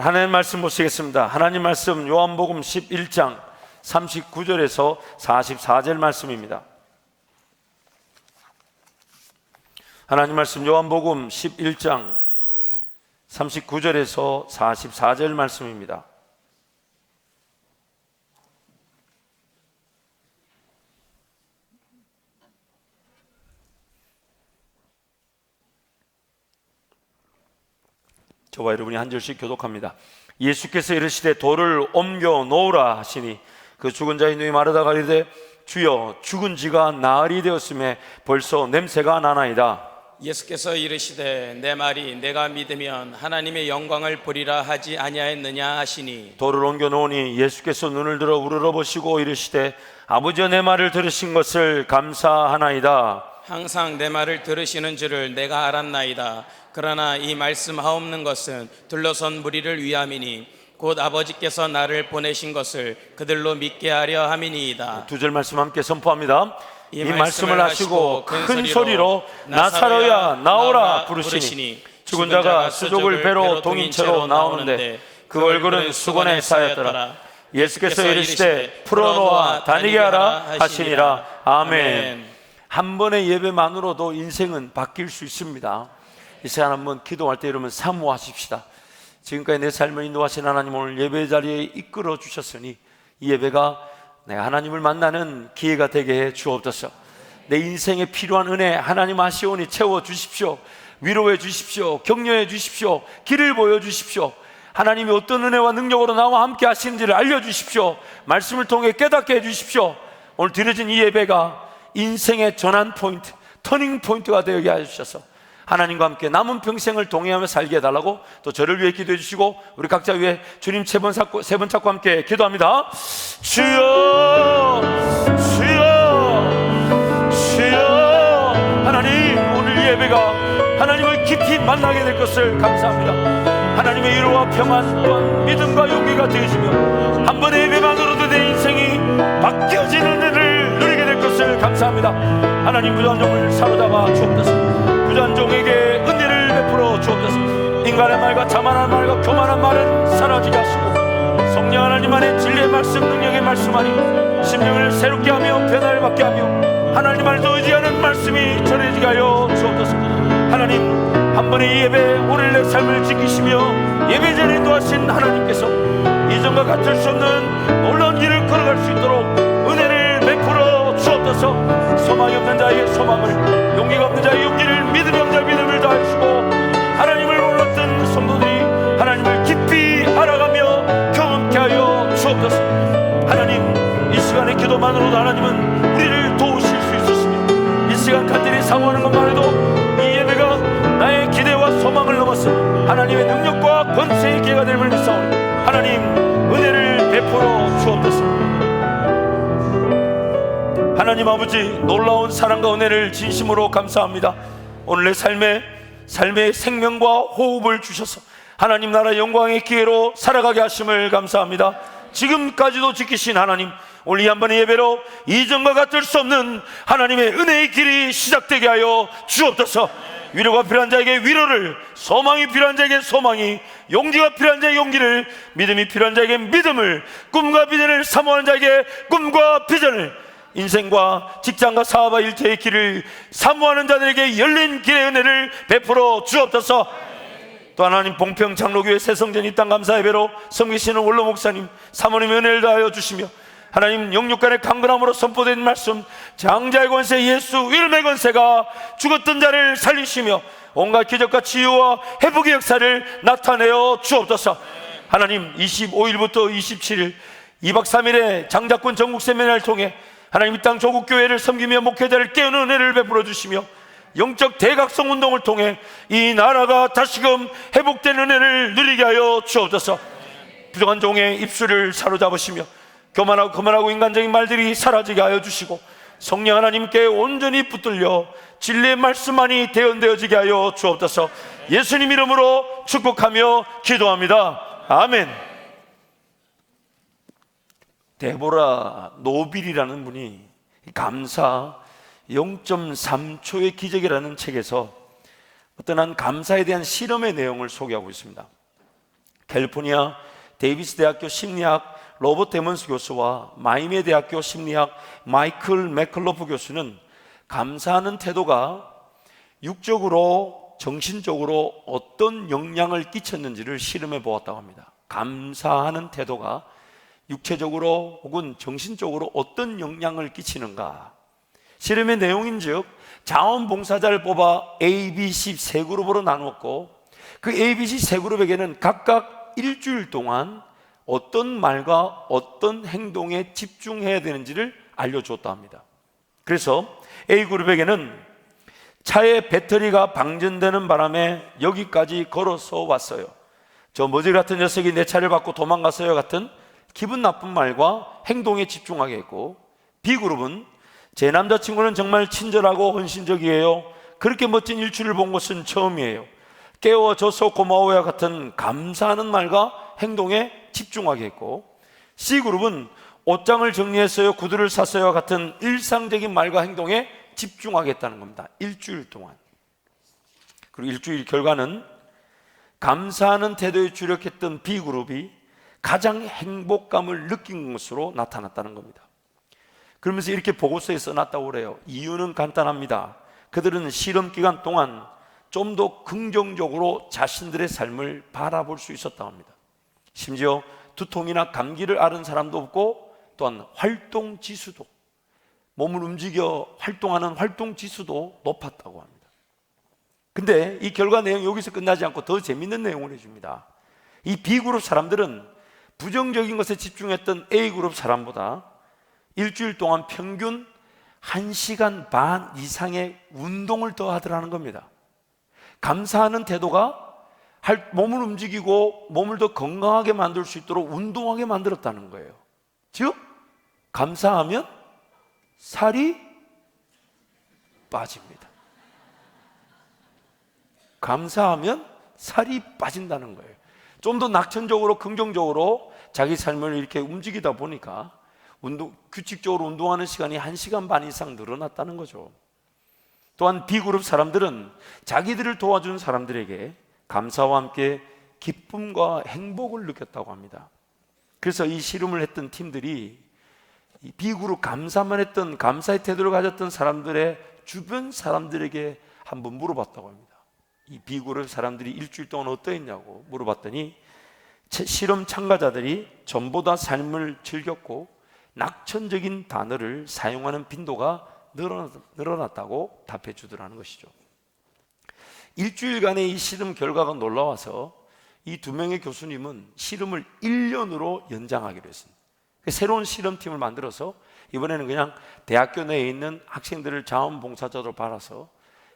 하나님 말씀 보시겠습니다. 하나님 말씀 요한복음 11장 39절에서 44절 말씀입니다. 하나님 말씀 요한복음 11장 39절에서 44절 말씀입니다. 저와 여러분이 한 절씩 교독합니다. 예수께서 이르시되 돌을 옮겨 놓으라 하시니 그 죽은 자의 눈이 마르다 가리되 주여 죽은 지가 나흘이 되었음에 벌써 냄새가 나나이다. 예수께서 이르시되 내 말이 내가 믿으면 하나님의 영광을 보리라 하지 아니하였느냐 하시니 돌을 옮겨 놓으니 예수께서 눈을 들어 우러러 보시고 이르시되 아버지여 내 말을 들으신 것을 감사하나이다. 항상 내 말을 들으시는 줄을 내가 알았나이다. 그러나 이 말씀하옵는 것은 둘러선 무리를 위함이니 곧 아버지께서 나를 보내신 것을 그들로 믿게 하려 함이니이다. 두 절 말씀 함께 선포합니다. 이 말씀을 하시고 큰 소리로 나사로야 나오라 부르시니 죽은 자가 수족을 배로 동인채로 나오는데 그 얼굴은 수건에 쌓였더라. 예수께서 이르시되 풀어놓아 다니게 하라 하시니라. 아멘. 한 번의 예배만으로도 인생은 바뀔 수 있습니다. 이 시간 한번 기도할 때 이러면 사모하십시다. 지금까지 내 삶을 인도하신 하나님, 오늘 예배 자리에 이끌어 주셨으니 이 예배가 내가 하나님을 만나는 기회가 되게 해 주옵소서. 내 인생에 필요한 은혜 하나님 아시오니 채워 주십시오. 위로해 주십시오. 격려해 주십시오. 길을 보여 주십시오. 하나님이 어떤 은혜와 능력으로 나와 함께 하시는지를 알려주십시오. 말씀을 통해 깨닫게 해 주십시오. 오늘 드려진 이 예배가 인생의 전환 포인트, 터닝 포인트가 되게 하셔서 하나님과 함께 남은 평생을 동행하며 살게 해달라고, 또 저를 위해 기도해 주시고 우리 각자 위해 주님 세 번 찾고 함께 기도합니다. 주여 주여 주여. 하나님, 오늘 이 예배가 하나님을 깊이 만나게 될 것을 감사합니다. 하나님의 위로와 평안 또한 믿음과 용기가 되어주며 한 번의 예배만으로도 내 인생이 바뀌어지는 은혜를 누리게 될 것을 감사합니다. 하나님, 부족한 종을 사로잡아 주옵소서. 부족한 종에게 은혜를 베풀어 주옵소서. 인간의 말과 자만한 말과 교만한 말은 사라지게 하시고 성령 하나님 안에 진리의 말씀, 능력의 말씀 안에 심령을 새롭게 하며 변화를 받게 하며 하나님 안에서 의지하는 말씀이 전해지게 하여 주옵소서. 하나님, 한 번의 이 예배, 오늘 내 삶을 지키시며 예배 전에 인도하신 하나님께서 이전과 같을 수 없는 놀라운 길을 걸어갈 수 있도록 은혜를 베풀어 주옵소서. 소망이 없는 자에게 소망을, 용기가 없는 자에게 용기를, 믿음이 없는 자에게 믿음을 더하시고 하나님을 몰랐던 성도들이 하나님을 깊이 알아가며 경험케 하여 주옵소서. 하나님, 이 시간의 기도만으로도 하나님은 우리를 도우실 수 있으시며 이 시간 간절히 사모하는 것만 해도 이 예배가 나의 기대와 소망을 넘어서 하나님의 능력과 권세의 기회가 됨을 믿사오니 하나님, 은혜를 베풀어 주옵소서. 하나님 아버지, 놀라운 사랑과 은혜를 진심으로 감사합니다. 오늘 내 삶의 생명과 호흡을 주셔서 하나님 나라 영광의 기회로 살아가게 하심을 감사합니다. 지금까지도 지키신 하나님, 오늘 이 한 번의 예배로 이전과 같을 수 없는 하나님의 은혜의 길이 시작되게 하여 주옵소서. 위로가 필요한 자에게 위로를, 소망이 필요한 자에게 소망이, 용기가 필요한 자에게 용기를, 믿음이 필요한 자에게 믿음을, 꿈과 비전을 사모하는 자에게 꿈과 비전을, 인생과 직장과 사업과 일터의 길을 사모하는 자들에게 열린 길의 은혜를 베풀어 주옵소서. 또 하나님, 봉평 장로교회 새성전 이 땅 감사 예배로 섬기시는 원로 목사님, 사모님의 은혜를 다하여 주시며 하나님, 영육간의 강건함으로 선포된 말씀, 장자의 권세, 예수 이름의 권세가 죽었던 자를 살리시며 온갖 기적과 치유와 회복의 역사를 나타내어 주옵소서. 하나님, 25일부터 27일 2박 3일의 장자권 전국 세미나를 통해 하나님, 이 땅 조국교회를 섬기며 목회자를 깨우는 은혜를 베풀어 주시며 영적 대각성 운동을 통해 이 나라가 다시금 회복되는 은혜를 누리게 하여 주옵소서. 부족한 종의 입술을 사로잡으시며 교만하고 거만하고 인간적인 말들이 사라지게 하여 주시고 성령 하나님께 온전히 붙들려 진리의 말씀만이 대언되어지게 하여 주옵소서. 예수님 이름으로 축복하며 기도합니다. 아멘. 데보라 노빌이라는 분이 감사 0.3초의 기적이라는 책에서 어떤 한 감사에 대한 실험의 내용을 소개하고 있습니다. 캘리포니아 데이비스 대학교 심리학 로버트 에먼스 교수와 마이미 대학교 심리학 마이클 맥클로프 교수는 감사하는 태도가 육적으로 정신적으로 어떤 영향을 끼쳤는지를 실험해 보았다고 합니다. 감사하는 태도가 육체적으로 혹은 정신적으로 어떤 영향을 끼치는가. 실험의 내용인즉 자원봉사자를 뽑아 A, B, C 세 그룹으로 나누었고 그 A, B, C 세 그룹에게는 각각 일주일 동안 어떤 말과 어떤 행동에 집중해야 되는지를 알려주었다 합니다. 그래서 A그룹에게는 차의 배터리가 방전되는 바람에 여기까지 걸어서 왔어요. 저 머지 같은 녀석이 내 차를 받고 도망갔어요 같은 기분 나쁜 말과 행동에 집중하게 했고, B그룹은 제 남자친구는 정말 친절하고 헌신적이에요. 그렇게 멋진 일출을 본 것은 처음이에요. 깨워줘서 고마워요 같은 감사하는 말과 행동에 집중하게 했고, C그룹은 옷장을 정리했어요, 구두를 샀어요 같은 일상적인 말과 행동에 집중하겠다는 겁니다. 일주일 동안. 그리고 일주일 결과는 감사하는 태도에 주력했던 B그룹이 가장 행복감을 느낀 것으로 나타났다는 겁니다. 그러면서 이렇게 보고서에 써놨다고 그래요. 이유는 간단합니다. 그들은 실험 기간 동안 좀 더 긍정적으로 자신들의 삶을 바라볼 수 있었다고 합니다. 심지어 두통이나 감기를 앓은 사람도 없고, 또한 활동 지수도, 몸을 움직여 활동하는 활동 지수도 높았다고 합니다. 근데 이 결과 내용이 여기서 끝나지 않고 더 재밌는 내용을 해줍니다. 이 B그룹 사람들은 부정적인 것에 집중했던 A그룹 사람보다 일주일 동안 평균 1시간 반 이상의 운동을 더 하더라는 겁니다. 감사하는 태도가 몸을 움직이고 몸을 더 건강하게 만들 수 있도록 운동하게 만들었다는 거예요. 즉 감사하면 살이 빠집니다. 감사하면 살이 빠진다는 거예요. 좀 더 낙천적으로 긍정적으로 자기 삶을 이렇게 움직이다 보니까 규칙적으로 운동하는 시간이 1시간 반 이상 늘어났다는 거죠. 또한 B그룹 사람들은 자기들을 도와준 사람들에게 감사와 함께 기쁨과 행복을 느꼈다고 합니다. 그래서 이 실험을 했던 팀들이 이 B그룹 감사만 했던, 감사의 태도를 가졌던 사람들의 주변 사람들에게 한번 물어봤다고 합니다. 이 B그룹 사람들이 일주일 동안 어떠했냐고 물어봤더니 실험 참가자들이 전보다 삶을 즐겼고 낙천적인 단어를 사용하는 빈도가 늘어났다고 답해 주더라는 것이죠. 일주일간의 이 실험 결과가 놀라워서 이 두 명의 교수님은 실험을 1년으로 연장하기로 했습니다. 새로운 실험팀을 만들어서 이번에는 그냥 대학교 내에 있는 학생들을 자원봉사자로 받아서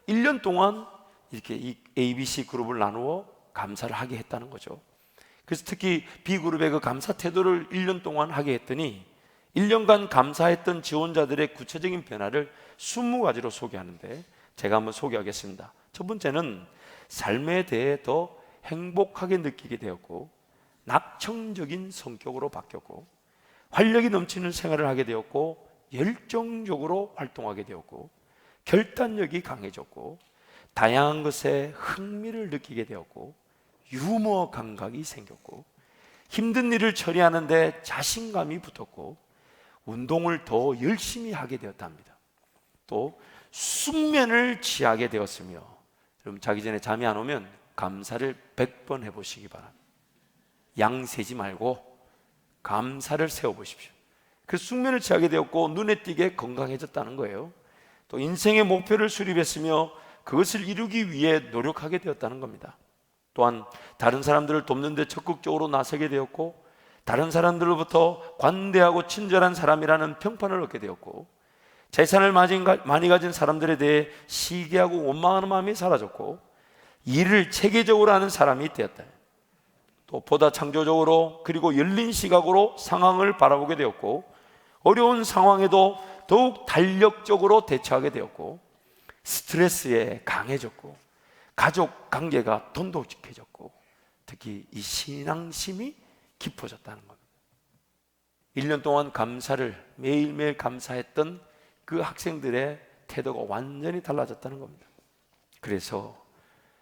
1년 동안 이렇게 이 ABC 그룹을 나누어 감사를 하게 했다는 거죠. 그래서 특히 B그룹의 그 감사 태도를 1년 동안 하게 했더니 1년간 감사했던 지원자들의 구체적인 변화를 20가지로 소개하는데 제가 한번 소개하겠습니다. 첫 번째는 삶에 대해 더 행복하게 느끼게 되었고, 낙천적인 성격으로 바뀌었고, 활력이 넘치는 생활을 하게 되었고, 열정적으로 활동하게 되었고, 결단력이 강해졌고, 다양한 것에 흥미를 느끼게 되었고, 유머 감각이 생겼고, 힘든 일을 처리하는데 자신감이 붙었고, 운동을 더 열심히 하게 되었답니다. 또 숙면을 취하게 되었으며, 여러분 자기 전에 잠이 안 오면 감사를 100번 해보시기 바랍니다. 양 세지 말고 감사를 세워보십시오. 그래서 숙면을 취하게 되었고 눈에 띄게 건강해졌다는 거예요. 또 인생의 목표를 수립했으며 그것을 이루기 위해 노력하게 되었다는 겁니다. 또한 다른 사람들을 돕는 데 적극적으로 나서게 되었고, 다른 사람들로부터 관대하고 친절한 사람이라는 평판을 얻게 되었고, 재산을 많이 가진 사람들에 대해 시기하고 원망하는 마음이 사라졌고, 일을 체계적으로 하는 사람이 되었다. 또 보다 창조적으로 그리고 열린 시각으로 상황을 바라보게 되었고, 어려운 상황에도 더욱 탄력적으로 대처하게 되었고, 스트레스에 강해졌고, 가족 관계가 돈독해졌고, 특히 이 신앙심이 깊어졌다는 겁니다. 1년 동안 감사를 매일매일 감사했던 그 학생들의 태도가 완전히 달라졌다는 겁니다. 그래서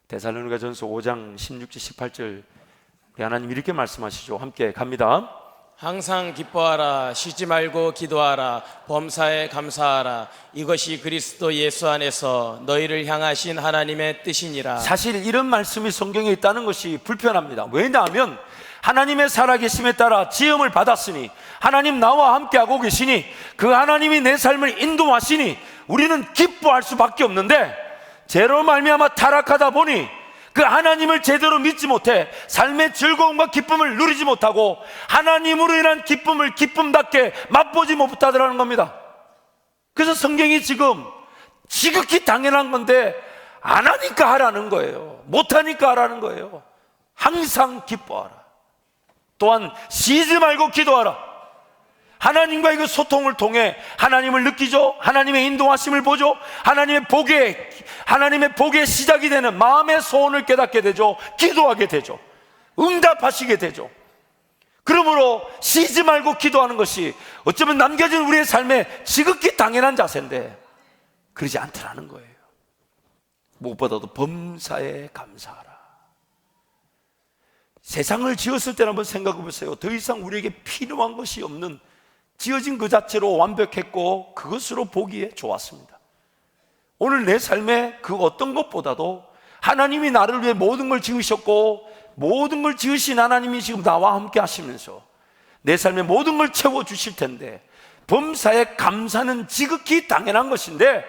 데살로니가전서 5장 16절 18절 우리 하나님 이렇게 말씀하시죠. 함께 갑니다. 항상 기뻐하라. 쉬지 말고 기도하라. 범사에 감사하라. 이것이 그리스도 예수 안에서 너희를 향하신 하나님의 뜻이니라. 사실 이런 말씀이 성경에 있다는 것이 불편합니다. 왜냐하면 하나님의 살아계심에 따라 지음을 받았으니, 하나님 나와 함께하고 계시니, 그 하나님이 내 삶을 인도하시니 우리는 기뻐할 수밖에 없는데, 죄로 말미암아 타락하다 보니 그 하나님을 제대로 믿지 못해 삶의 즐거움과 기쁨을 누리지 못하고 하나님으로 인한 기쁨을 기쁨답게 맛보지 못하더라는 겁니다. 그래서 성경이 지금 지극히 당연한 건데 안 하니까 하라는 거예요. 못하니까 하라는 거예요. 항상 기뻐하라. 또한 쉬지 말고 기도하라. 하나님과의 그 소통을 통해 하나님을 느끼죠. 하나님의 인도하심을 보죠. 하나님의 복의 시작이 되는 마음의 소원을 깨닫게 되죠. 기도하게 되죠. 응답하시게 되죠. 그러므로 쉬지 말고 기도하는 것이 어쩌면 남겨진 우리의 삶에 지극히 당연한 자세인데 그러지 않더라는 거예요. 무엇보다도 범사에 감사하라. 세상을 지었을 때는 한번 생각해 보세요. 더 이상 우리에게 필요한 것이 없는, 지어진 그 자체로 완벽했고 그것으로 보기에 좋았습니다. 오늘 내 삶에 그 어떤 것보다도 하나님이 나를 위해 모든 걸 지으셨고 모든 걸 지으신 하나님이 지금 나와 함께 하시면서 내 삶에 모든 걸 채워주실 텐데, 범사에 감사는 지극히 당연한 것인데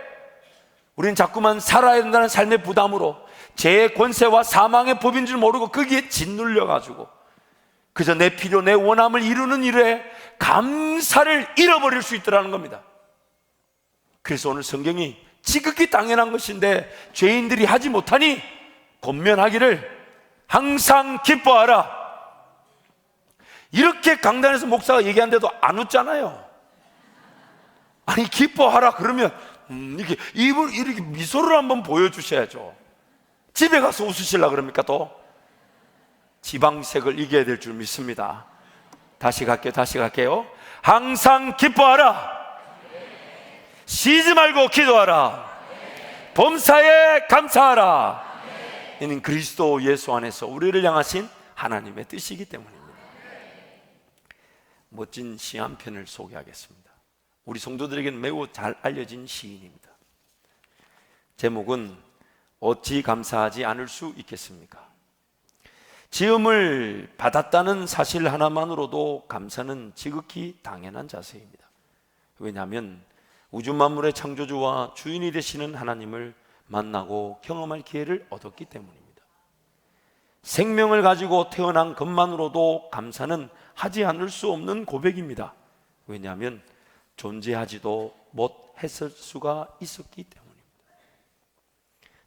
우리는 자꾸만 살아야 된다는 삶의 부담으로 죄의 권세와 사망의 법인 줄 모르고 거기에 짓눌려가지고 그저 내 필요, 내 원함을 이루는 일에 감사를 잃어버릴 수 있더라는 겁니다. 그래서 오늘 성경이 지극히 당연한 것인데 죄인들이 하지 못하니 권면하기를 항상 기뻐하라. 이렇게 강단에서 목사가 얘기하는데도 안 웃잖아요. 아니 기뻐하라 그러면 이렇게 입을 이렇게 미소를 한번 보여주셔야죠. 집에 가서 웃으시려고 그럽니까? 또 지방색을 이겨야 될 줄 믿습니다. 다시 갈게요. 항상 기뻐하라. 쉬지 말고 기도하라. 범사에 감사하라. 이는 그리스도 예수 안에서 우리를 향하신 하나님의 뜻이기 때문입니다. 멋진 시 한 편을 소개하겠습니다. 우리 성도들에게는 매우 잘 알려진 시인입니다. 제목은 어찌 감사하지 않을 수 있겠습니까? 지음을 받았다는 사실 하나만으로도 감사는 지극히 당연한 자세입니다. 왜냐하면 우주 만물의 창조주와 주인이 되시는 하나님을 만나고 경험할 기회를 얻었기 때문입니다. 생명을 가지고 태어난 것만으로도 감사는 하지 않을 수 없는 고백입니다. 왜냐하면 존재하지도 못했을 수가 있었기 때문입니다.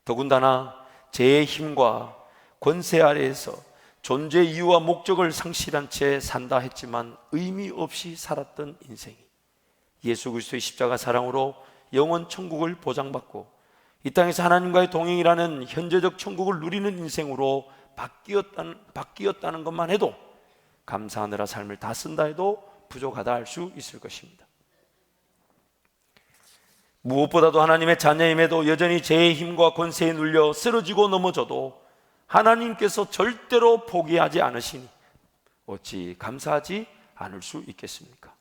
더군다나 죄의 힘과 권세 아래에서 존재 이유와 목적을 상실한 채 산다 했지만 의미 없이 살았던 인생이 예수 그리스도의 십자가 사랑으로 영원 천국을 보장받고 이 땅에서 하나님과의 동행이라는 현재적 천국을 누리는 인생으로 바뀌었다는 것만 해도 감사하느라 삶을 다 쓴다 해도 부족하다 할 수 있을 것입니다. 무엇보다도 하나님의 자녀임에도 여전히 죄의 힘과 권세에 눌려 쓰러지고 넘어져도 하나님께서 절대로 포기하지 않으시니 어찌 감사하지 않을 수 있겠습니까?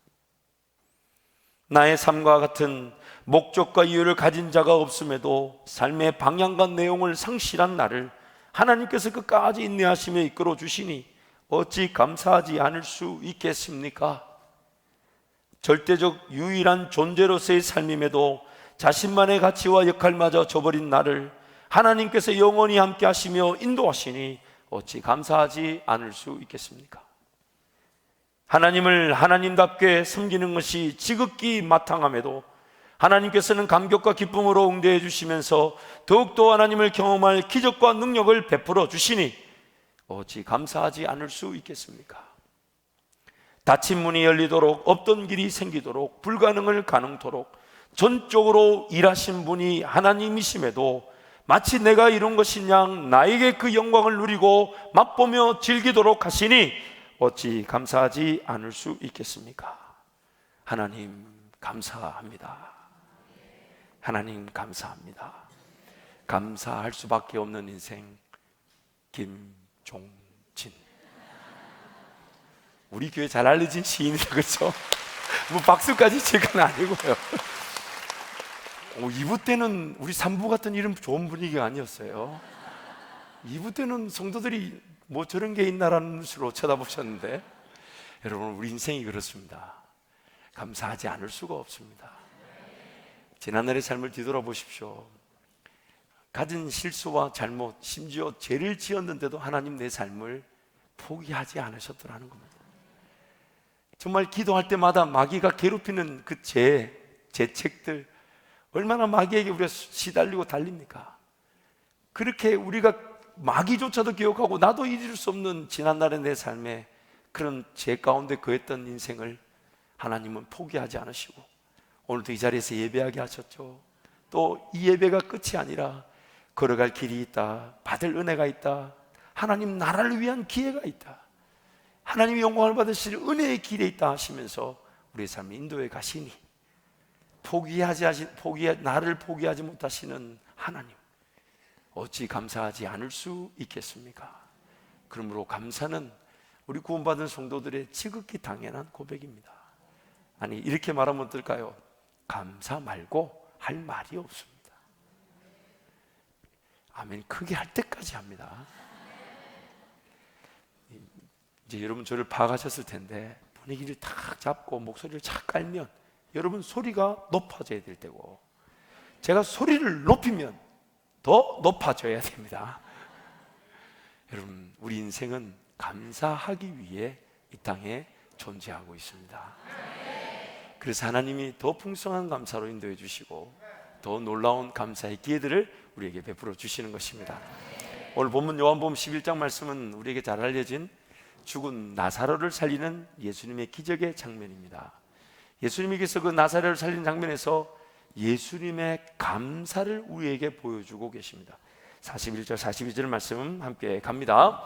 나의 삶과 같은 목적과 이유를 가진 자가 없음에도 삶의 방향과 내용을 상실한 나를 하나님께서 끝까지 인내하시며 이끌어 주시니 어찌 감사하지 않을 수 있겠습니까? 절대적 유일한 존재로서의 삶임에도 자신만의 가치와 역할마저 저버린 나를 하나님께서 영원히 함께 하시며 인도하시니 어찌 감사하지 않을 수 있겠습니까? 하나님을 하나님답게 섬기는 것이 지극히 마땅함에도 하나님께서는 감격과 기쁨으로 응대해 주시면서 더욱더 하나님을 경험할 기적과 능력을 베풀어 주시니 어찌 감사하지 않을 수 있겠습니까? 닫힌 문이 열리도록 없던 길이 생기도록 불가능을 가능토록 전적으로 일하신 분이 하나님이심에도 마치 내가 이룬 것인 양 나에게 그 영광을 누리고 맛보며 즐기도록 하시니 어찌 감사하지 않을 수 있겠습니까? 하나님 감사합니다. 하나님 감사합니다. 감사할 수밖에 없는 인생 김종진. 우리 교회 잘 알려진 시인이죠, 그렇죠? 뭐 박수까지 칠 건 아니고요. 2부 때는 우리 3부 같은 이런 좋은 분위기가 아니었어요. 2부 때는 성도들이 뭐 저런 게 있나라는 눈으로 쳐다보셨는데, 여러분, 우리 인생이 그렇습니다. 감사하지 않을 수가 없습니다. 지난날의 삶을 뒤돌아보십시오. 가진 실수와 잘못, 심지어 죄를 지었는데도 하나님 내 삶을 포기하지 않으셨더라는 겁니다. 정말 기도할 때마다 마귀가 괴롭히는 그 죄책들, 얼마나 마귀에게 우리가 시달리고 달립니까? 그렇게 우리가 마귀조차도 기억하고 나도 잊을 수 없는 지난날의 내 삶에 그런 죄 가운데 거했던 인생을 하나님은 포기하지 않으시고 오늘도 이 자리에서 예배하게 하셨죠. 또 이 예배가 끝이 아니라 걸어갈 길이 있다, 받을 은혜가 있다, 하나님 나라를 위한 기회가 있다, 하나님의 영광을 받으실 은혜의 길에 있다 하시면서 우리의 삶을 인도해 가시니 나를 포기하지 못하시는 하나님, 어찌 감사하지 않을 수 있겠습니까? 그러므로 감사는 우리 구원받은 성도들의 지극히 당연한 고백입니다. 아니, 이렇게 말하면 어떨까요? 감사 말고 할 말이 없습니다. 아멘. 크게 할 때까지 합니다. 이제 여러분 저를 파악하셨을 텐데, 분위기를 탁 잡고 목소리를 착 깔면 여러분 소리가 높아져야 될 때고, 제가 소리를 높이면 더 높아져야 됩니다. 여러분, 우리 인생은 감사하기 위해 이 땅에 존재하고 있습니다. 그래서 하나님이 더 풍성한 감사로 인도해 주시고 더 놀라운 감사의 기회들을 우리에게 베풀어 주시는 것입니다. 오늘 본문 요한복음 11장 말씀은 우리에게 잘 알려진 죽은 나사로를 살리는 예수님의 기적의 장면입니다. 예수님께서 그 나사로를 살린 장면에서 예수님의 감사를 우리에게 보여주고 계십니다. 41절 42절 말씀 함께 갑니다.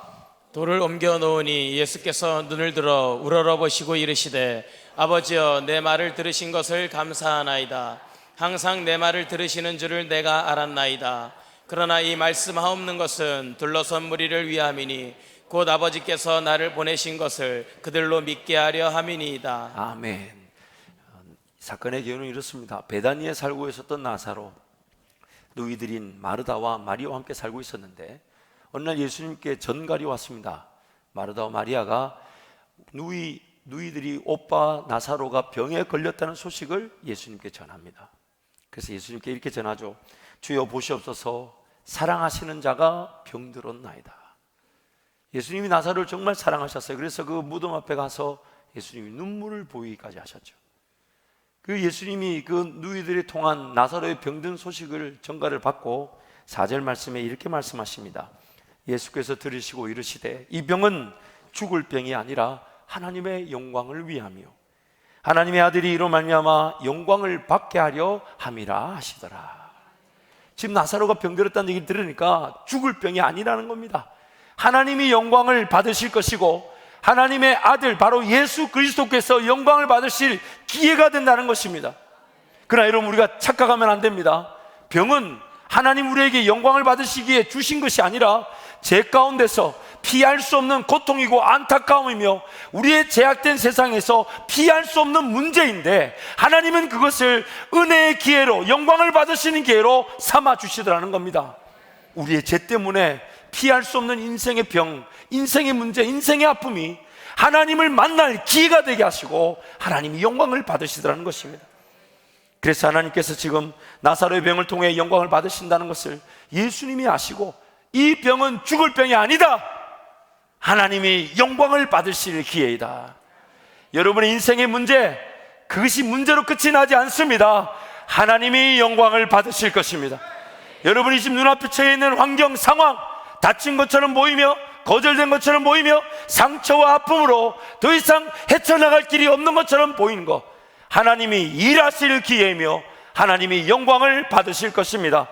돌을 옮겨 놓으니 예수께서 눈을 들어 우러러보시고 이르시되 아버지여 내 말을 들으신 것을 감사하나이다. 항상 내 말을 들으시는 줄을 내가 알았나이다. 그러나 이 말씀하옵는 것은 둘러선 무리를 위함이니 곧 아버지께서 나를 보내신 것을 그들로 믿게 하려 함이니이다. 아멘. 사건의 개요는 이렇습니다. 베다니에 살고 있었던 나사로, 누이들인 마르다와 마리아와 함께 살고 있었는데 어느 날 예수님께 전갈이 왔습니다. 마르다와 마리아가 누이들이 오빠 나사로가 병에 걸렸다는 소식을 예수님께 전합니다. 그래서 예수님께 이렇게 전하죠. 주여 보시옵소서, 사랑하시는 자가 병들었나이다. 예수님이 나사로를 정말 사랑하셨어요. 그래서 그 무덤 앞에 가서 예수님이 눈물을 보이기까지 하셨죠. 그 예수님이 그 누이들이 통한 나사로의 병든 소식을 전가를 받고 4절 말씀에 이렇게 말씀하십니다. 예수께서 들으시고 이르시되 이 병은 죽을 병이 아니라 하나님의 영광을 위하며 하나님의 아들이 이로 말미암아 영광을 받게 하려 함이라 하시더라. 지금 나사로가 병들었다는 얘기를 들으니까 죽을 병이 아니라는 겁니다. 하나님이 영광을 받으실 것이고 하나님의 아들 바로 예수 그리스도께서 영광을 받으실 기회가 된다는 것입니다. 그러나 여러분, 우리가 착각하면 안 됩니다. 병은 하나님 우리에게 영광을 받으시기에 주신 것이 아니라 죄 가운데서 피할 수 없는 고통이고 안타까움이며 우리의 제약된 세상에서 피할 수 없는 문제인데 하나님은 그것을 은혜의 기회로, 영광을 받으시는 기회로 삼아 주시더라는 겁니다. 우리의 죄 때문에 피할 수 없는 인생의 병, 인생의 문제, 인생의 아픔이 하나님을 만날 기회가 되게 하시고 하나님이 영광을 받으시더라는 것입니다. 그래서 하나님께서 지금 나사로의 병을 통해 영광을 받으신다는 것을 예수님이 아시고 이 병은 죽을 병이 아니다, 하나님이 영광을 받으실 기회이다. 여러분의 인생의 문제, 그것이 문제로 끝이 나지 않습니다. 하나님이 영광을 받으실 것입니다. 여러분이 지금 눈앞에 처해 있는 환경, 상황, 다친 것처럼 보이며 거절된 것처럼 보이며 상처와 아픔으로 더 이상 헤쳐나갈 길이 없는 것처럼 보이는 것, 하나님이 일하실 기회이며 하나님이 영광을 받으실 것입니다.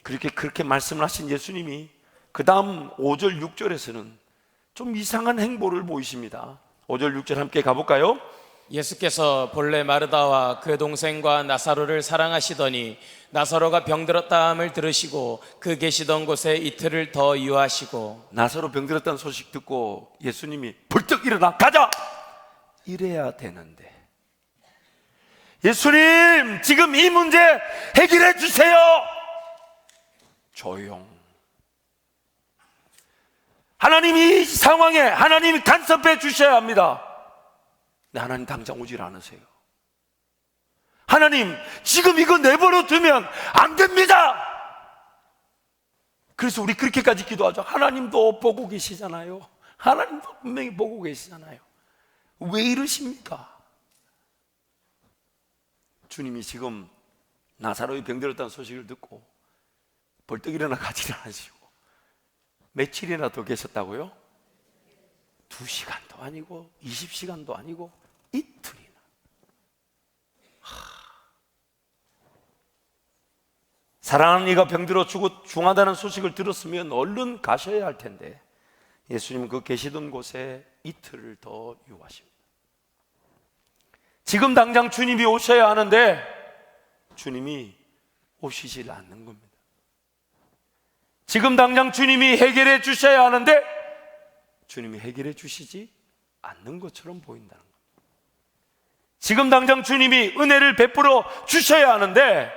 그렇게 말씀을 하신 예수님이 그 다음 5절 6절에서는 좀 이상한 행보를 보이십니다. 5절 6절 함께 가볼까요? 예수께서 본래 마르다와 그 동생과 나사로를 사랑하시더니 나사로가 병들었다함을 들으시고 그 계시던 곳에 이틀을 더 유하시고. 나사로 병들었다는 소식 듣고 예수님이 벌떡 일어나 가자! 이래야 되는데, 예수님 지금 이 문제 해결해 주세요! 조용. 하나님이 이 상황에 하나님이 간섭해 주셔야 합니다. 근데 하나님 당장 오질 않으세요. 하나님 지금 이거 내버려 두면 안 됩니다. 그래서 우리 그렇게까지 기도하죠. 하나님도 보고 계시잖아요. 하나님도 분명히 보고 계시잖아요. 왜 이러십니까? 주님이 지금 나사로의 병들었다는 소식을 듣고 벌떡 일어나 가지 않으시고 며칠이나 더 계셨다고요? 2시간도 아니고 20시간도 아니고 이틀이나. 사랑하는 이가 병들어 중하다는 소식을 들었으면 얼른 가셔야 할 텐데 예수님은 그 계시던 곳에 이틀을 더 유하십니다. 지금 당장 주님이 오셔야 하는데 주님이 오시질 않는 겁니다. 지금 당장 주님이 해결해 주셔야 하는데 주님이 해결해 주시지 않는 것처럼 보인다는 겁니다. 지금 당장 주님이 은혜를 베풀어 주셔야 하는데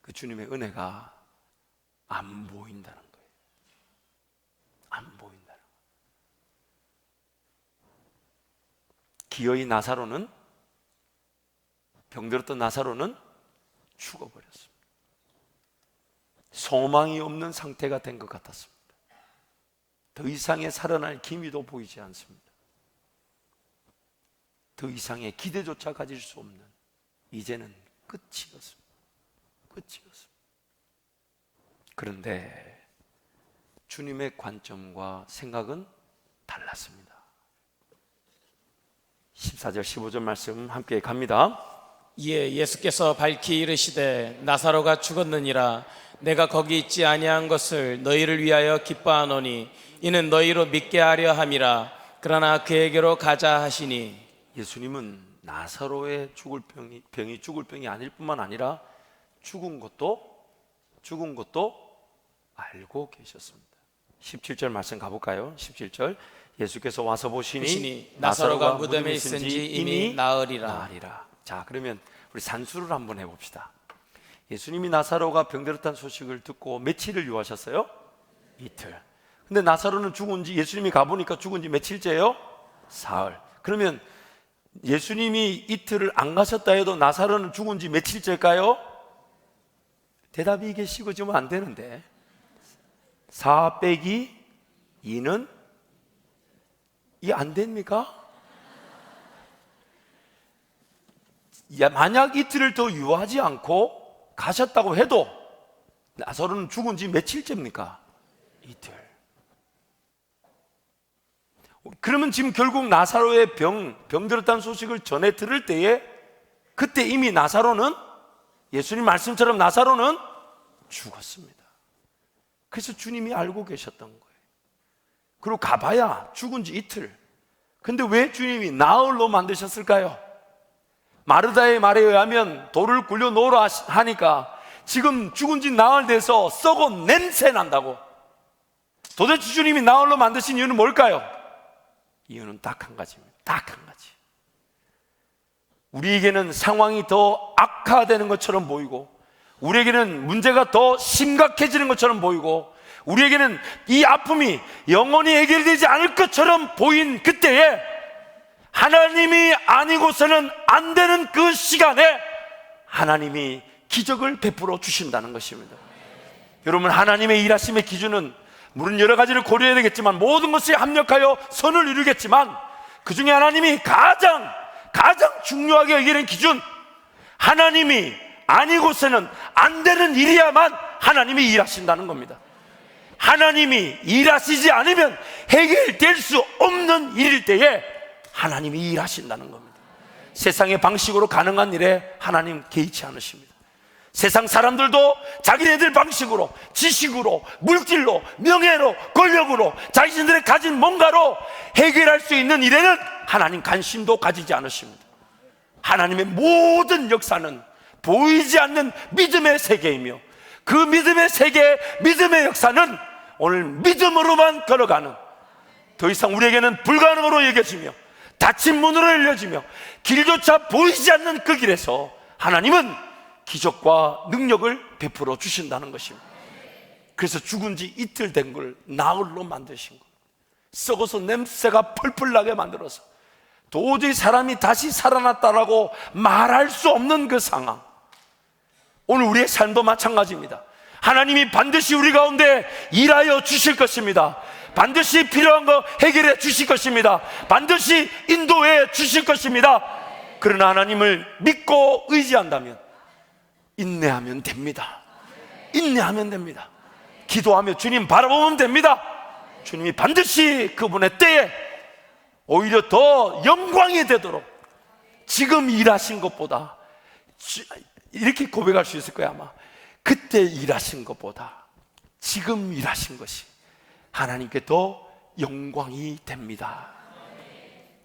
그 주님의 은혜가 안 보인다는 거예요. 안 보인다는 거예요. 기어이 나사로는, 병들었던 나사로는 죽어버렸습니다. 소망이 없는 상태가 된 것 같았습니다. 더 이상의 살아날 기미도 보이지 않습니다. 더 이상의 기대조차 가질 수 없는, 이제는 끝이었습니다. 끝이었습니다. 그런데 주님의 관점과 생각은 달랐습니다. 14절 15절 말씀 함께 갑니다. 이에 예수께서 밝히 이르시되 나사로가 죽었느니라. 내가 거기 있지 아니한 것을 너희를 위하여 기뻐하노니 이는 너희로 믿게 하려 함이라. 그러나 그에게로 가자 하시니. 예수님은 나사로의 병이 죽을 병이 아닐 뿐만 아니라 죽은 것도 알고 계셨습니다. 17절 말씀 가볼까요? 17절 예수께서 와서 보시니 나사로가 무덤에 있은지 이미 나으리라. 자, 그러면 우리 산수를 한번 해봅시다. 예수님이 나사로가 병들었다는 소식을 듣고 며칠을 유하셨어요? 이틀. 근데 나사로는 죽은 지, 예수님이 가보니까 죽은 지 며칠째예요? 사흘. 그러면 예수님이 이틀을 안 가셨다 해도 나사로는 죽은 지 며칠째일까요? 대답이 이게 식어지면 안 되는데 4 빼기 2는 이게 안 됩니까? 만약 이틀을 더 유하지 않고 가셨다고 해도 나사로는 죽은 지 며칠째입니까? 이틀. 그러면 지금 결국 나사로의 병들었다는 소식을 전해 들을 때에 그때 이미 나사로는, 예수님 말씀처럼 나사로는 죽었습니다. 그래서 주님이 알고 계셨던 거예요. 그리고 가봐야 죽은 지 이틀. 근데 왜 주님이 나흘로 만드셨을까요? 마르다의 말에 의하면 돌을 굴려 놓으라 하니까 지금 죽은 지 나흘 돼서 썩어 냄새 난다고. 도대체 주님이 나흘로 만드신 이유는 뭘까요? 이유는 딱 한 가지입니다. 딱 한 가지. 우리에게는 상황이 더 악화되는 것처럼 보이고, 우리에게는 문제가 더 심각해지는 것처럼 보이고, 우리에게는 이 아픔이 영원히 해결되지 않을 것처럼 보인 그때에 하나님이 아니고서는 안 되는 그 시간에 하나님이 기적을 베풀어 주신다는 것입니다. 여러분, 하나님의 일하심의 기준은 물론 여러 가지를 고려해야 되겠지만 모든 것이 합력하여 선을 이루겠지만 그 중에 하나님이 가장 중요하게 여기는 기준, 하나님이 아니고서는 안 되는 일이야만 하나님이 일하신다는 겁니다. 하나님이 일하시지 않으면 해결될 수 없는 일일 때에 하나님이 일하신다는 겁니다. 세상의 방식으로 가능한 일에 하나님 개의치 않으십니다. 세상 사람들도 자기네들 방식으로, 지식으로, 물질로, 명예로, 권력으로, 자신들의 가진 뭔가로 해결할 수 있는 일에는 하나님 관심도 가지지 않으십니다. 하나님의 모든 역사는 보이지 않는 믿음의 세계이며, 그 믿음의 세계, 믿음의 역사는 오늘 믿음으로만 걸어가는, 더 이상 우리에게는 불가능으로 여겨지며 닫힌 문으로 열려지며 길조차 보이지 않는 그 길에서 하나님은 기적과 능력을 베풀어 주신다는 것입니다. 그래서 죽은 지 이틀 된 걸 나흘로 만드신 것, 썩어서 냄새가 펄펄 나게 만들어서 도저히 사람이 다시 살아났다라고 말할 수 없는 그 상황, 오늘 우리의 삶도 마찬가지입니다. 하나님이 반드시 우리 가운데 일하여 주실 것입니다. 반드시 필요한 거 해결해 주실 것입니다. 반드시 인도해 주실 것입니다. 그러나 하나님을 믿고 의지한다면 인내하면 됩니다. 인내하면 됩니다. 기도하며 주님 바라보면 됩니다. 주님이 반드시 그분의 때에 오히려 더 영광이 되도록, 지금 일하신 것보다, 이렇게 고백할 수 있을 거야 아마, 그때 일하신 것보다 지금 일하신 것이 하나님께 더 영광이 됩니다.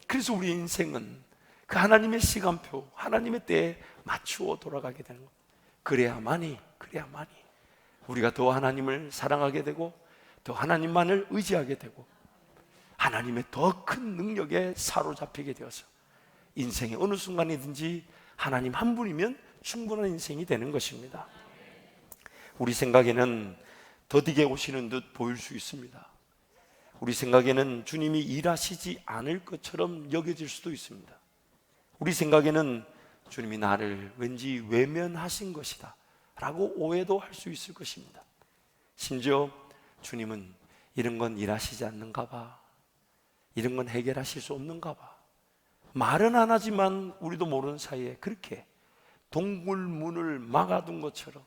그래서 우리 인생은 그 하나님의 시간표, 하나님의 때에 맞추어 돌아가게 되는 것. 그래야만이 우리가 더 하나님을 사랑하게 되고, 더 하나님만을 의지하게 되고, 하나님의 더 큰 능력에 사로잡히게 되어서 인생의 어느 순간이든지 하나님 한 분이면 충분한 인생이 되는 것입니다. 우리 생각에는 더디게 오시는 듯 보일 수 있습니다. 우리 생각에는 주님이 일하시지 않을 것처럼 여겨질 수도 있습니다. 우리 생각에는 주님이 나를 왠지 외면하신 것이다 라고 오해도 할 수 있을 것입니다. 심지어 주님은 이런 건 일하시지 않는가 봐, 이런 건 해결하실 수 없는가 봐, 말은 안 하지만 우리도 모르는 사이에 그렇게 동굴문을 막아둔 것처럼,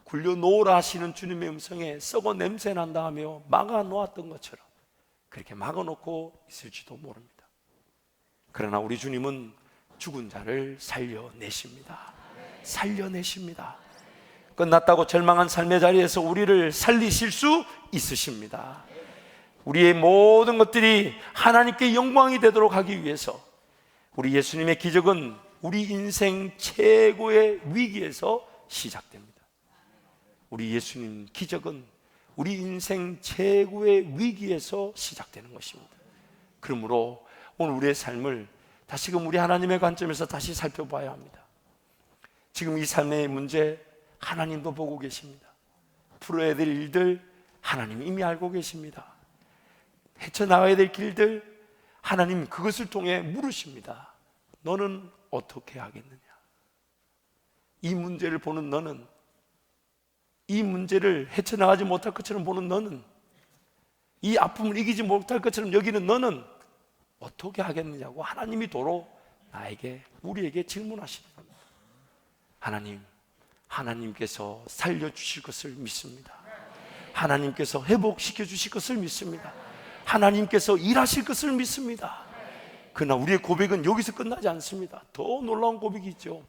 굴려놓으라 하시는 주님의 음성에 썩어 냄새 난다 하며 막아놓았던 것처럼 그렇게 막아놓고 있을지도 모릅니다. 그러나 우리 주님은 죽은 자를 살려내십니다. 살려내십니다. 끝났다고 절망한 삶의 자리에서 우리를 살리실 수 있으십니다. 우리의 모든 것들이 하나님께 영광이 되도록 하기 위해서 우리 예수님의 기적은 우리 인생 최고의 위기에서 시작됩니다. 우리 예수님 기적은 우리 인생 최고의 위기에서 시작되는 것입니다. 그러므로 오늘 우리의 삶을 다시금 우리 하나님의 관점에서 다시 살펴봐야 합니다. 지금 이 삶의 문제 하나님도 보고 계십니다. 풀어야 될 일들 하나님 이미 알고 계십니다. 헤쳐나가야 될 길들 하나님 그것을 통해 물으십니다. 너는 어떻게 하겠느냐? 이 문제를 보는 너는, 이 문제를 헤쳐나가지 못할 것처럼 보는 너는, 이 아픔을 이기지 못할 것처럼 여기는 너는 어떻게 하겠느냐고 하나님이 도로 나에게, 우리에게 질문하시는 겁니다. 하나님께서 살려주실 것을 믿습니다. 하나님께서 회복시켜 주실 것을 믿습니다. 하나님께서 일하실 것을 믿습니다. 그러나 우리의 고백은 여기서 끝나지 않습니다. 더 놀라운 고백이 있죠.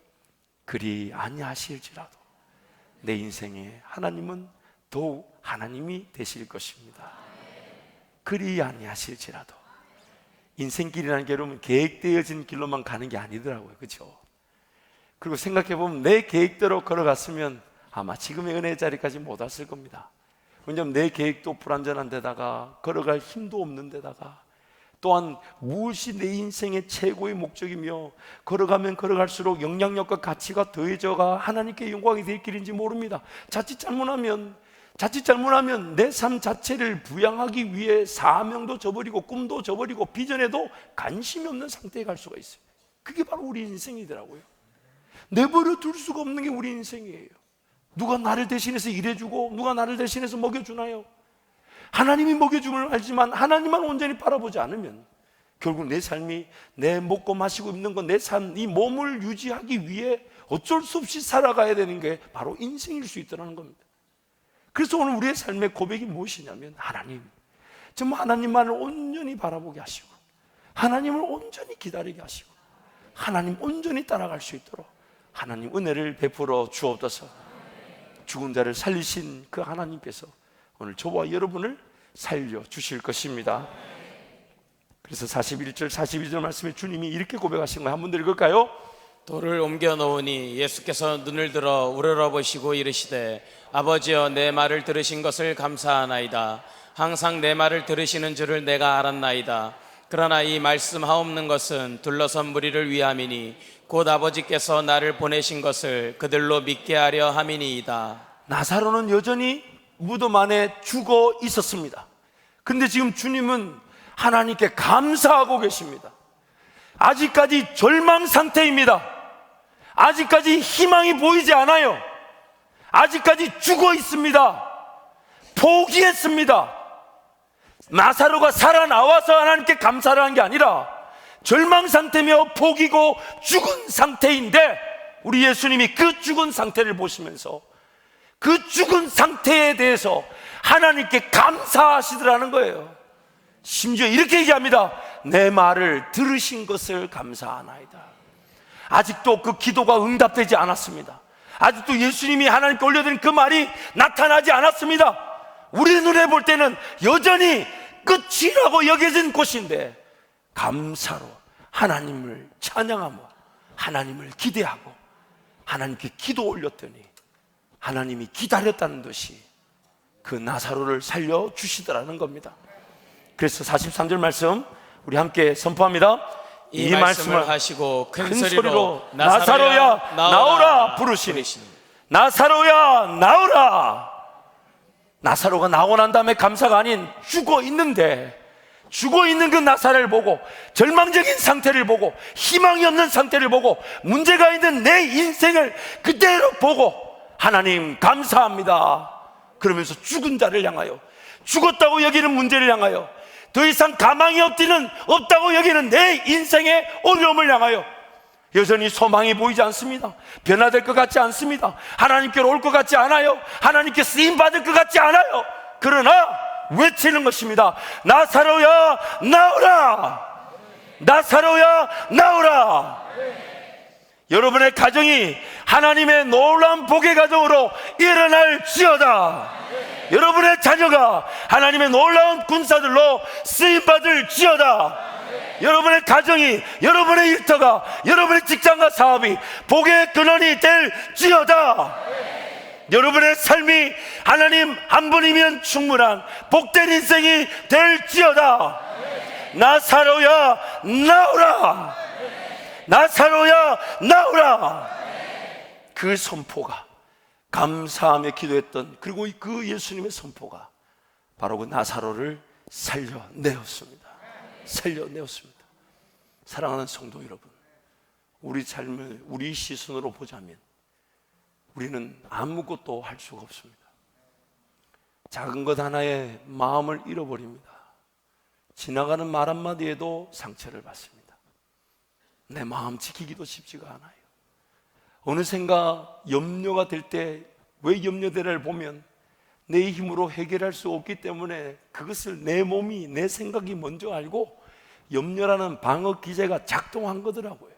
그리 아니하실지라도 내 인생에 하나님은 더욱 하나님이 되실 것입니다. 그리 아니하실지라도. 인생길이라는 게 여러분 계획되어진 길로만 가는 게 아니더라고요. 그렇죠? 그리고 생각해보면 내 계획대로 걸어갔으면 아마 지금의 은혜의 자리까지 못 왔을 겁니다. 왜냐하면 내 계획도 불완전한 데다가 걸어갈 힘도 없는 데다가 또한 무엇이 내 인생의 최고의 목적이며 걸어가면 걸어갈수록 영향력과 가치가 더해져가 하나님께 영광이 될 길인지 모릅니다. 자칫 잘못하면 내 삶 자체를 부양하기 위해 사명도 저버리고 꿈도 저버리고 비전에도 관심이 없는 상태에 갈 수가 있어요. 그게 바로 우리 인생이더라고요. 내버려 둘 수가 없는 게 우리 인생이에요. 누가 나를 대신해서 일해주고 누가 나를 대신해서 먹여주나요? 하나님이 먹여줌을 알지만 하나님만 온전히 바라보지 않으면 결국 내 삶이, 내 먹고 마시고 입는 것, 내 삶, 이 몸을 유지하기 위해 어쩔 수 없이 살아가야 되는 게 바로 인생일 수 있다는 겁니다. 그래서 오늘 우리의 삶의 고백이 무엇이냐면 정말 하나님만을 온전히 바라보게 하시고 하나님을 온전히 기다리게 하시고 하나님 온전히 따라갈 수 있도록 하나님 은혜를 베풀어 주옵소서. 죽은 자를 살리신 그 하나님께서 오늘 저와 여러분을 살려주실 것입니다. 그래서 41절 42절 말씀에 주님이 이렇게 고백하신 거예요. 한번 더 읽을까요? 돌을 옮겨 놓으니 예수께서 눈을 들어 우러러보시고 이르시되 아버지여 내 말을 들으신 것을 감사하나이다. 항상 내 말을 들으시는 줄을 내가 알았나이다. 그러나 이 말씀하옵는 것은 둘러선 무리를 위함이니 곧 아버지께서 나를 보내신 것을 그들로 믿게 하려 함이니이다. 나사로는 여전히 무덤 안에 죽어 있었습니다. 근데 지금 주님은 하나님께 감사하고 계십니다. 아직까지 절망 상태입니다. 아직까지 희망이 보이지 않아요. 아직까지 죽어 있습니다. 포기했습니다. 나사로가 살아나와서 하나님께 감사를 한 게 아니라 절망 상태며 포기고 죽은 상태인데, 우리 예수님이 그 죽은 상태를 보시면서 그 죽은 상태에 대해서 하나님께 감사하시더라는 거예요. 심지어 이렇게 얘기합니다. 내 말을 들으신 것을 감사하나이다. 아직도 그 기도가 응답되지 않았습니다. 아직도 예수님이 하나님께 올려드린 그 말이 나타나지 않았습니다. 우리 눈에 볼 때는 여전히 끝이라고 여겨진 곳인데, 감사로 하나님을 찬양하며 하나님을 기대하고 하나님께 기도 올렸더니 하나님이 기다렸다는 듯이 그 나사로를 살려주시더라는 겁니다. 그래서 43절 말씀 우리 함께 선포합니다. 이 말씀을 하시고 큰 소리로 나사로야 나오라 부르시니, 나사로야 나오라. 나사로가 나오고 난 다음에 감사가 아닌 죽어 있는데, 죽어 있는 그 나사로를 보고, 절망적인 상태를 보고, 희망이 없는 상태를 보고, 문제가 있는 내 인생을 그대로 보고 하나님 감사합니다 그러면서 죽은 자를 향하여, 죽었다고 여기는 문제를 향하여, 더 이상 가망이 없다고 여기는 내 인생의 어려움을 향하여 여전히 소망이 보이지 않습니다. 변화될 것 같지 않습니다. 하나님께로 올 것 같지 않아요. 하나님께 쓰임받을 것 같지 않아요. 그러나 외치는 것입니다. 나사로야 나오라. 나사로야 나오라. 여러분의 가정이 하나님의 놀라운 복의 가정으로 일어날지어다. 여러분의 자녀가 하나님의 놀라운 군사들로 쓰임받을지어다. 여러분의 가정이, 여러분의 일터가, 여러분의 직장과 사업이 복의 근원이 될지어다. 여러분의 삶이 하나님 한 분이면 충분한 복된 인생이 될지어다. 나사로야 나오라. 나사로야 나오라. 그 선포가, 감사하며 기도했던, 그리고 그 예수님의 선포가 바로 그 나사로를 살려내었습니다. 살려내었습니다. 사랑하는 성도 여러분, 우리 삶을 우리 시선으로 보자면 우리는 아무것도 할 수가 없습니다. 작은 것 하나에 마음을 잃어버립니다. 지나가는 말 한마디에도 상처를 받습니다. 내 마음 지키기도 쉽지가 않아요. 어느샌가 염려가 될 때, 왜 염려되를 보면 내 힘으로 해결할 수 없기 때문에 그것을 내 몸이, 내 생각이 먼저 알고 염려라는 방어 기제가 작동한 거더라고요.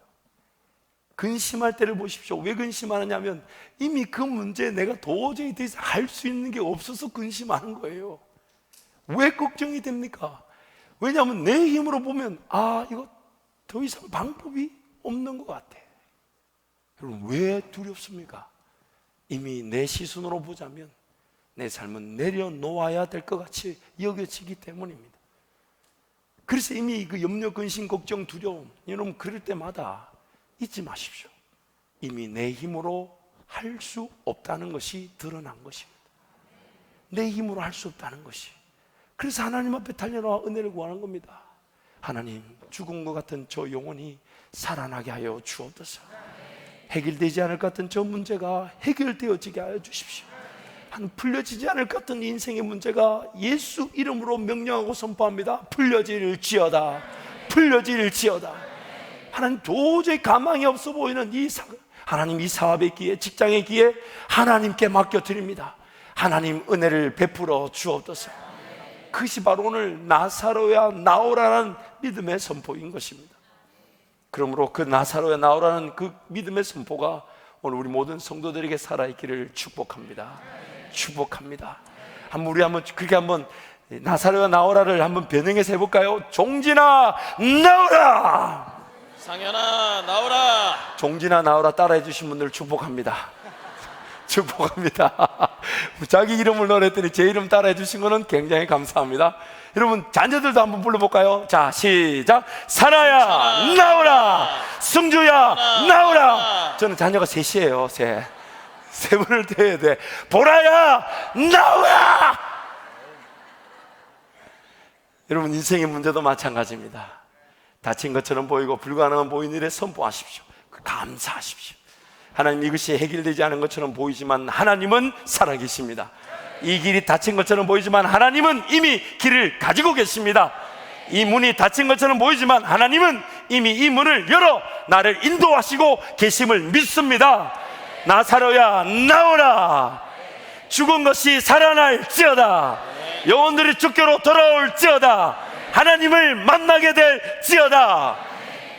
근심할 때를 보십시오. 왜 근심하느냐면 이미 그 문제에 내가 도저히 더 이상 할 수 있는 게 없어서 근심하는 거예요. 왜 걱정이 됩니까? 왜냐하면 내 힘으로 보면 이거 더 이상 방법이 없는 것 같아. 여러분, 왜 두렵습니까? 이미 내 시선으로 보자면 내 삶은 내려놓아야 될 것 같이 여겨지기 때문입니다. 그래서 이미 그 염려, 근심, 걱정, 두려움, 여러분 그럴 때마다 잊지 마십시오. 이미 내 힘으로 할 수 없다는 것이 드러난 것입니다. 내 힘으로 할 수 없다는 것이. 그래서 하나님 앞에 달려나와 은혜를 구하는 겁니다. 하나님, 죽은 것 같은 저 영혼이 살아나게 하여 주옵소서. 해결되지 않을 것 같은 저 문제가 해결되어지게 하여 주십시오. 풀려지지 않을 것 같은 인생의 문제가 예수 이름으로 명령하고 선포합니다. 풀려질지어다. 풀려질지어다. 하나님, 도저히 가망이 없어 보이는 하나님, 이 사업의 기회, 직장의 기회 하나님께 맡겨드립니다. 하나님, 은혜를 베풀어 주옵소서. 그것이 바로 오늘 나사로야 나오라는 믿음의 선포인 것입니다. 그러므로 그 나사로야 나오라는 그 믿음의 선포가 오늘 우리 모든 성도들에게 살아있기를 축복합니다. 축복합니다. 우리 한번 그렇게 한번 나사로야 나오라를 한번 변형해서 해볼까요? 종진아 나오라. 상현아 나오라. 종진아 나오라 따라해 주신 분들 축복합니다. 축복합니다. 자기 이름을 노래했더니 제 이름 따라해 주신 거는 굉장히 감사합니다. 여러분 자녀들도 한번 불러볼까요? 자 시작. 사라야 나오라. 승주야 나오라. 저는 자녀가 셋이에요. 세 분을 대야 돼. 보라야 나오라. 여러분 인생의 문제도 마찬가지입니다. 다친 것처럼 보이고 불가능한 보이는 일에 선포하십시오. 감사하십시오. 하나님, 이것이 해결되지 않은 것처럼 보이지만 하나님은 살아계십니다. 이 길이 닫힌 것처럼 보이지만 하나님은 이미 길을 가지고 계십니다. 이 문이 닫힌 것처럼 보이지만 하나님은 이미 이 문을 열어 나를 인도하시고 계심을 믿습니다. 나사로야 나오라. 죽은 것이 살아날지어다. 영혼들이 주께로 돌아올지어다. 하나님을 만나게 될지어다.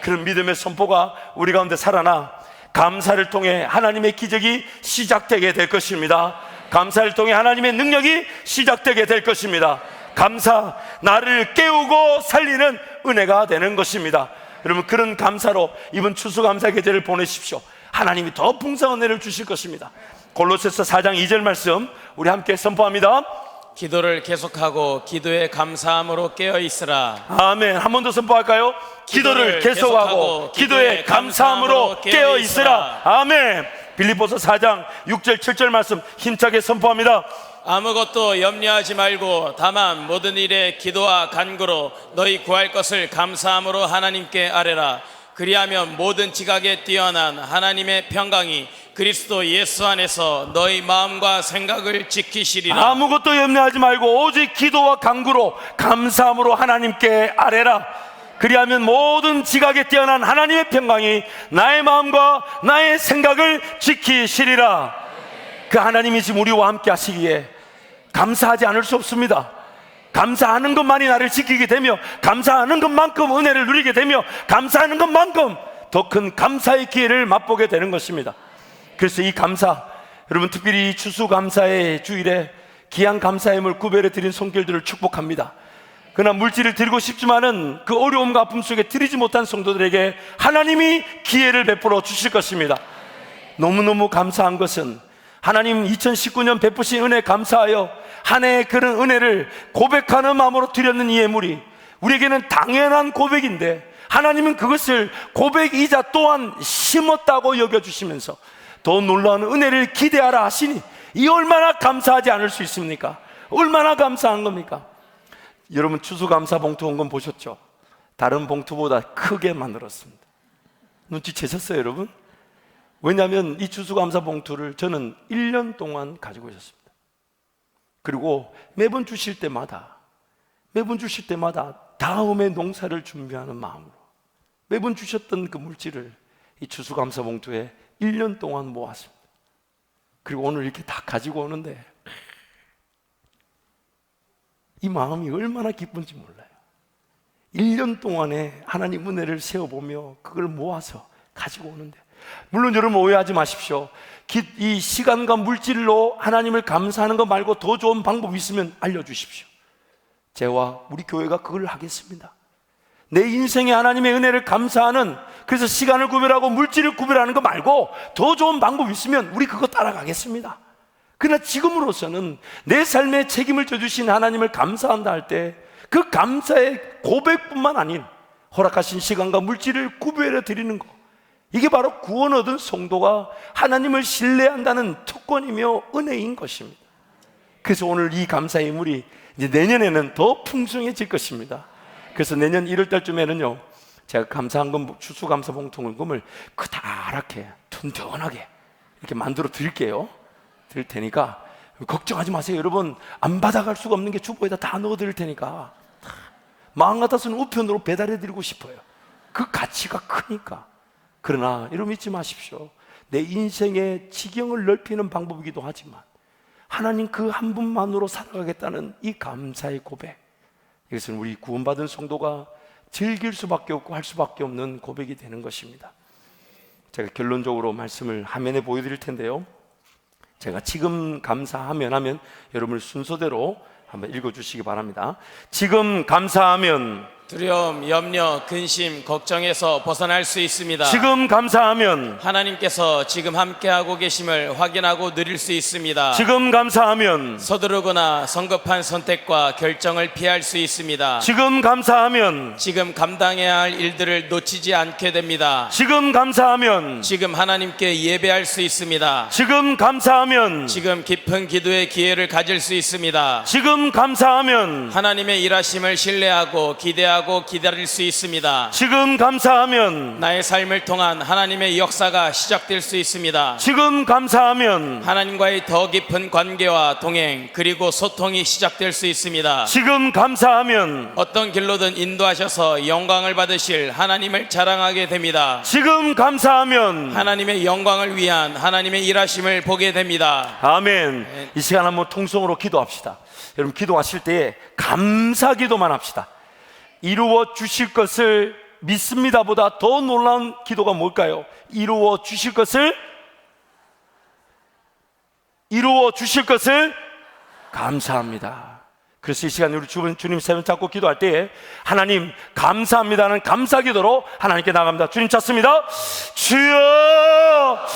그런 믿음의 선포가 우리 가운데 살아나 감사를 통해 하나님의 기적이 시작되게 될 것입니다. 감사를 통해 하나님의 능력이 시작되게 될 것입니다. 감사, 나를 깨우고 살리는 은혜가 되는 것입니다. 여러분, 그런 감사로 이번 추수감사 계절을 보내십시오. 하나님이 더 풍성한 은혜를 주실 것입니다. 골로새서 4장 2절 말씀 우리 함께 선포합니다. 기도를 계속하고 기도에 감사함으로 깨어 있으라. 아멘. 한 번 더 선포할까요? 기도를 계속하고 기도에 감사함으로 깨어 있으라. 아멘. 빌립보서 4장 6절 7절 말씀 힘차게 선포합니다. 아무것도 염려하지 말고 다만 모든 일에 기도와 간구로 너희 구할 것을 감사함으로 하나님께 아뢰라. 그리하면 모든 지각에 뛰어난 하나님의 평강이 그리스도 예수 안에서 너희 마음과 생각을 지키시리라. 아무것도 염려하지 말고 오직 기도와 간구로 감사함으로 하나님께 아뢰라. 그리하면 모든 지각에 뛰어난 하나님의 평강이 나의 마음과 나의 생각을 지키시리라. 그 하나님이 지금 우리와 함께 하시기에 감사하지 않을 수 없습니다. 감사하는 것만이 나를 지키게 되며 감사하는 것만큼 은혜를 누리게 되며 감사하는 것만큼 더 큰 감사의 기회를 맛보게 되는 것입니다. 그래서 이 감사, 여러분 특별히 이 추수감사의 주일에 귀한 감사임을 구별해 드린 손길들을 축복합니다. 그러나 물질을 드리고 싶지만은 그 어려움과 아픔 속에 드리지 못한 성도들에게 하나님이 기회를 베풀어 주실 것입니다. 너무너무 감사한 것은 하나님 2019년 베푸신 은혜 감사하여 한 해의 그런 은혜를 고백하는 마음으로 드렸는 이 예물이 우리에게는 당연한 고백인데 하나님은 그것을 고백이자 또한 심었다고 여겨주시면서 더 놀라운 은혜를 기대하라 하시니 이 얼마나 감사하지 않을 수 있습니까? 얼마나 감사한 겁니까? 여러분 추수감사 봉투 온 건 보셨죠? 다른 봉투보다 크게 만들었습니다. 눈치채셨어요 여러분? 왜냐하면 이 추수감사 봉투를 저는 1년 동안 가지고 있었습니다. 그리고 매번 주실 때마다 다음의 농사를 준비하는 마음으로 매번 주셨던 그 물질을 이 추수감사 봉투에 1년 동안 모았습니다. 그리고 오늘 이렇게 다 가지고 오는데 이 마음이 얼마나 기쁜지 몰라요. 1년 동안에 하나님 은혜를 세워보며 그걸 모아서 가지고 오는데, 물론 여러분 오해하지 마십시오. 이 시간과 물질로 하나님을 감사하는 것 말고 더 좋은 방법이 있으면 알려주십시오. 저와 우리 교회가 그걸 하겠습니다. 내 인생에 하나님의 은혜를 감사하는, 그래서 시간을 구별하고 물질을 구별하는 거 말고 더 좋은 방법이 있으면 우리 그거 따라가겠습니다. 그러나 지금으로서는 내 삶에 책임을 져주신 하나님을 감사한다 할 때 그 감사의 고백뿐만 아닌 허락하신 시간과 물질을 구별해 드리는 것, 이게 바로 구원 얻은 성도가 하나님을 신뢰한다는 특권이며 은혜인 것입니다. 그래서 오늘 이 감사의 물이 이제 내년에는 더 풍성해질 것입니다. 그래서 내년 1월 달쯤에는요, 제가 감사한 금 추수감사 봉투금을 크다랗게 튼튼하게 이렇게 만들어 드릴게요. 드릴 테니까 걱정하지 마세요. 여러분 안 받아갈 수가 없는 게 주보에다 다 넣어 드릴 테니까 마음 같아서는 우편으로 배달해 드리고 싶어요. 그 가치가 크니까. 그러나 여러분 잊지 마십시오. 내 인생의 지경을 넓히는 방법이기도 하지만 하나님 그 한 분만으로 살아가겠다는 이 감사의 고백, 이것은 우리 구원받은 성도가 즐길 수밖에 없고 할 수밖에 없는 고백이 되는 것입니다. 제가 결론적으로 말씀을 화면에 보여드릴 텐데요, 제가 지금 감사하면 하면 여러분을 순서대로 한번 읽어주시기 바랍니다. 지금 감사하면, 두려움, 염려, 근심, 걱정에서 벗어날 수 있습니다. 지금 감사하면, 하나님께서 지금 함께하고 계심을 확인하고 누릴 수 있습니다. 지금 감사하면, 서두르거나 성급한 선택과 결정을 피할 수 있습니다. 지금 감사하면, 지금 감당해야 할 일들을 놓치지 않게 됩니다. 지금 감사하면, 지금 하나님께 예배할 수 있습니다. 지금 감사하면, 지금 깊은 기도의 기회를 가질 수 있습니다. 지금 감사하면, 하나님의 일하심을 신뢰하고 기대하고 기다릴 수 있습니다. 지금 감사하면, 나의 삶을 통한 하나님의 역사가 시작될 수 있습니다. 지금 감사하면, 하나님과의 더 깊은 관계와 동행 그리고 소통이 시작될 수 있습니다. 지금 감사하면, 어떤 길로든 인도하셔서 영광을 받으실 하나님을 자랑하게 됩니다. 지금 감사하면. 하나님의 영광을 위한 하나님의 일하심을 보게 됩니다. 아멘. 이 시간 한번 통성으로 기도합시다. 여러분, 기도하실 때에 감사 기도만 합시다. 이루어 주실 것을 믿습니다 보다 더 놀라운 기도가 뭘까요? 이루어 주실 것을 감사합니다. 그래서 이 시간 우리 주님 세번 잡고 기도할 때에 하나님 감사합니다는 감사 기도로 하나님께 나갑니다. 주님 찾습니다. 주여